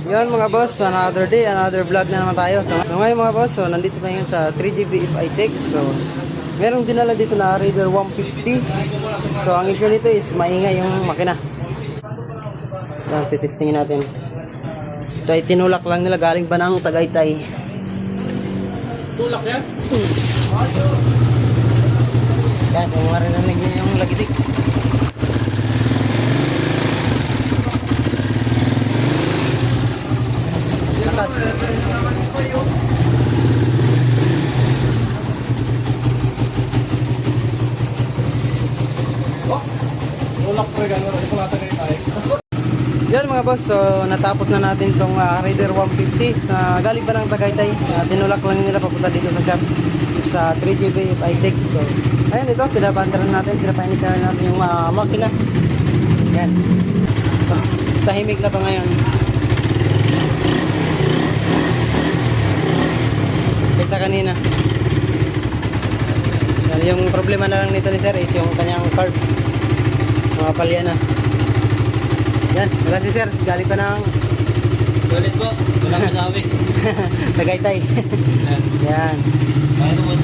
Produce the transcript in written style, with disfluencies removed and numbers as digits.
Yan mga boss, another day, another vlog na naman tayo. So ngayon mga boss, so nandito tayo ngayon sa 3GB FI-Tech. So merong dinala dito na Raider 150. So ang issue nito is maingay yung makina. Yan, titestingin natin. Ito ay tinulak lang nila, galing ba ng Tagaytay. Tulak yan? Yan, kung marinig niya yung lagitik. Lakas. Tulak pre, gano'n. Ito natagay tayo. Yan mga boss, so natapos na natin itong Raider 150 na galing pa ng Tagaytay. Tinulak lang nila papunta dito sa shop sa 3GB FI-Tech. So ayun, ito, pinabandaran natin, pinapainitan natin yung makina. Yan. Tapos tahimik na to ngayon. Kaysa kanina. Yan, yung problema na lang nito ni sir is yung kanyang card. Mga palya na. Yan, wala si sir. Galing pa ng Galit po. Walang masabi. Tagaytay. Yan. Yan. Kaya naman.